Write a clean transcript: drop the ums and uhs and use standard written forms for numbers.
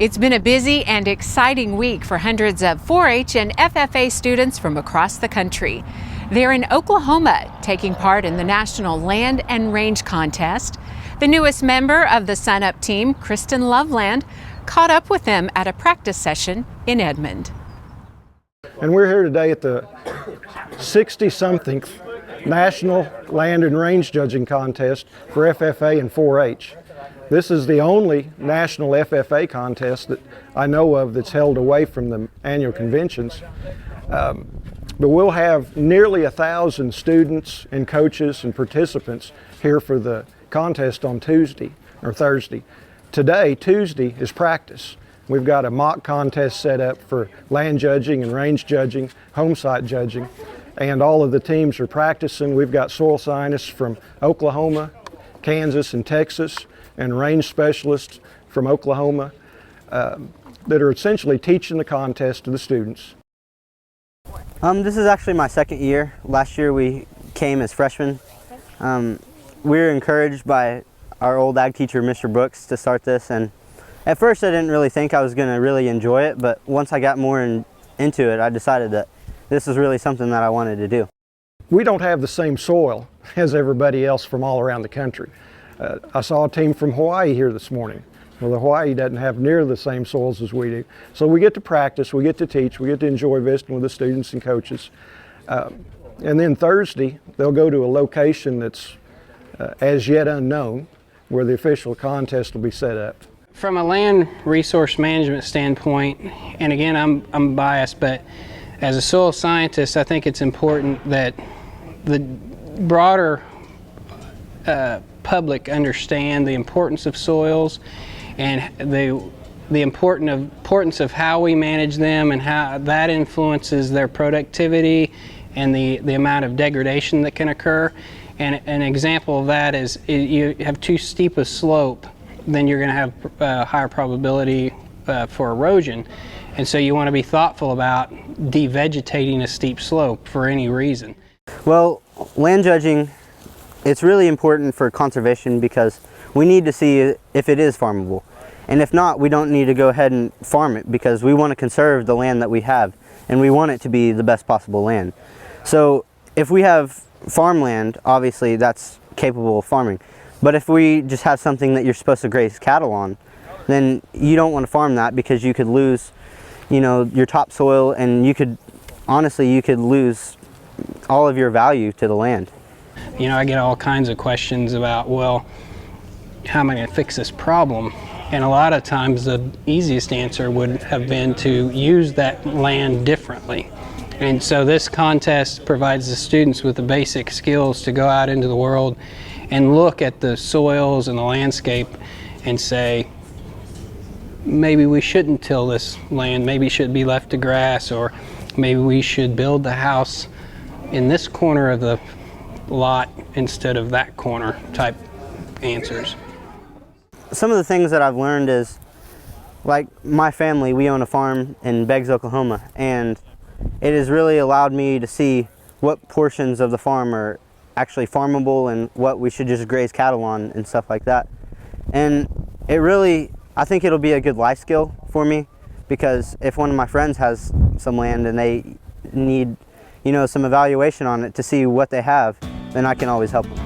It's been a busy and exciting week for hundreds of 4-H and FFA students from across the country. They're in Oklahoma taking part in the National Land and Range Contest. The newest member of the SUNUP team, Kristen Loveland, caught up with them at a practice session in Edmond. And we're here today at the 60-something National Land and Range Judging Contest for FFA and 4-H. This is the only national FFA contest that I know of that's held away from the annual conventions. But we'll have nearly 1,000 students and coaches and participants here for the contest on Tuesday or Thursday. Today, Tuesday, is practice. We've got a mock contest set up for land judging and range judging, home site judging, and all of the teams are practicing. We've got soil scientists from Oklahoma, Kansas, and Texas, and range specialists from Oklahoma that are essentially teaching the contest to the students. This is actually my second year. Last year we came as freshmen. We were encouraged by our old ag teacher, Mr. Brooks, to start this, and at first I didn't really think I was going to really enjoy it, but once I got more into it, I decided that this is really something that I wanted to do. We don't have the same soil as everybody else from all around the country. I saw a team from Hawaii here this morning. Well, Hawaii doesn't have near the same soils as we do. So we get to practice, we get to teach, we get to enjoy visiting with the students and coaches. And then Thursday, they'll go to a location that's as yet unknown, where the official contest will be set up. From a land resource management standpoint, and again, I'm biased, but as a soil scientist, I think it's important that the broader public understand the importance of soils and the importance of how we manage them and how that influences their productivity and the amount of degradation that can occur. And an example of that is you have too steep a slope, then you're going to have a higher probability for erosion. And so you want to be thoughtful about devegetating a steep slope for any reason. Well, land judging, it's really important for conservation because we need to see if it is farmable. And if not, we don't need to go ahead and farm it because we want to conserve the land that we have and we want it to be the best possible land. So if we have farmland, obviously that's capable of farming. But if we just have something that you're supposed to graze cattle on, then you don't want to farm that because you could lose, your topsoil, and you could lose all of your value to the land. I get all kinds of questions about, well, how am I going to fix this problem? And a lot of times the easiest answer would have been to use that land differently. And so this contest provides the students with the basic skills to go out into the world and look at the soils and the landscape and say, maybe we shouldn't till this land, maybe it should be left to grass, or maybe we should build the house in this corner of the lot instead of that corner type answers. Some of the things that I've learned is, like my family, we own a farm in Beggs, Oklahoma, and it has really allowed me to see what portions of the farm are actually farmable and what we should just graze cattle on and stuff like that. And I think it'll be a good life skill for me, because if one of my friends has some land and they need, some evaluation on it to see what they have, then I can always help them.